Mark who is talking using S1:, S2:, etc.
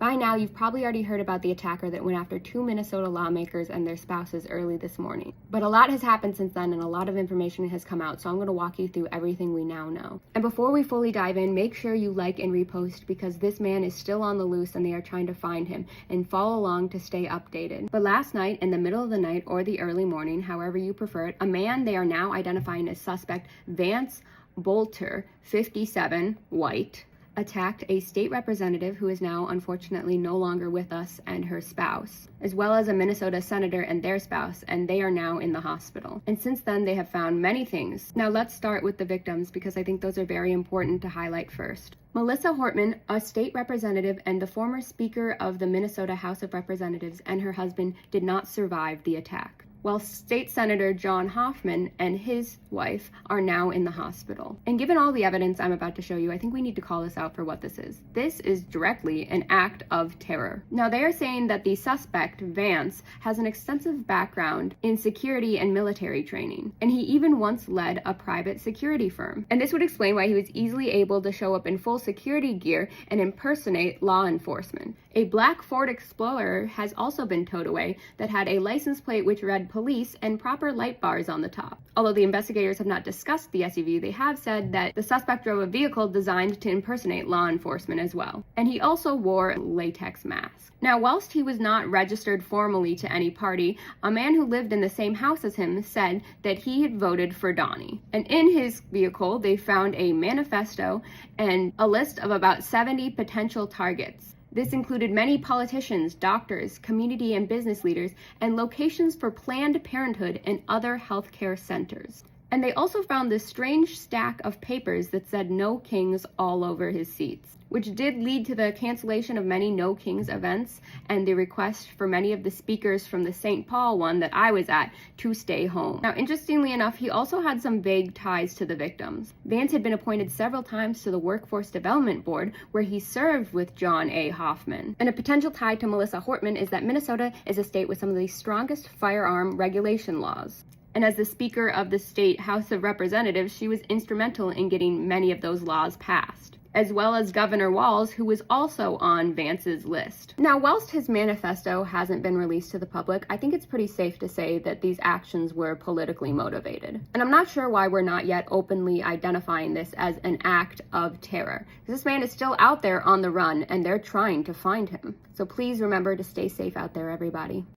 S1: By now, you've probably already heard about the attacker that went after 2 Minnesota lawmakers and their spouses early this morning. But a lot has happened since then and a lot of information has come out, so I'm going to walk you through everything we now know. And before we fully dive in, make sure you like and repost because this man is still on the loose and they are trying to find him, and follow along to stay updated. But last night, in the middle of the night or the early morning, however you prefer it, a man they are now identifying as suspect Vance Bolter, 57, white, attacked a state representative who is now unfortunately no longer with us and her spouse, as well as a Minnesota senator and their spouse, and they are now in the hospital. And since then, they have found many things. Now let's start with the victims because I think those are very important to highlight first. Melissa Hortman, a state representative and the former Speaker of the Minnesota House of Representatives, and her husband did not survive the attack, while State Senator John Hoffman and his wife are now in the hospital. And given all the evidence I'm about to show you, I think we need to call this out for what this is. This is directly an act of terror. Now, they are saying that the suspect, Vance, has an extensive background in security and military training, and he even once led a private security firm. And this would explain why he was easily able to show up in full security gear and impersonate law enforcement. A black Ford Explorer has also been towed away that had a license plate which read police and proper light bars on the top. Although the investigators have not discussed the SUV, they have said that the suspect drove a vehicle designed to impersonate law enforcement as well. And he also wore a latex mask. Now, whilst he was not registered formally to any party, a man who lived in the same house as him said that he had voted for Donnie. And in his vehicle, they found a manifesto and a list of about 70 potential targets. This included many politicians, doctors, community and business leaders, and locations for Planned Parenthood and other healthcare centers. And they also found this strange stack of papers that said "No Kings" all over his seats, which did lead to the cancellation of many No Kings events and the request for many of the speakers from the St. Paul one that I was at to stay home. Now, interestingly enough, he also had some vague ties to the victims. Vance had been appointed several times to the Workforce Development Board, where he served with John A. Hoffman. And a potential tie to Melissa Hortman is that Minnesota is a state with some of the strongest firearm regulation laws. And as the Speaker of the State House of Representatives, she was instrumental in getting many of those laws passed, as well as Governor Walz, who was also on Vance's list. Now, whilst his manifesto hasn't been released to the public, I think it's pretty safe to say that these actions were politically motivated. And I'm not sure why we're not yet openly identifying this as an act of terror. This man is still out there on the run, and they're trying to find him. So please remember to stay safe out there, everybody.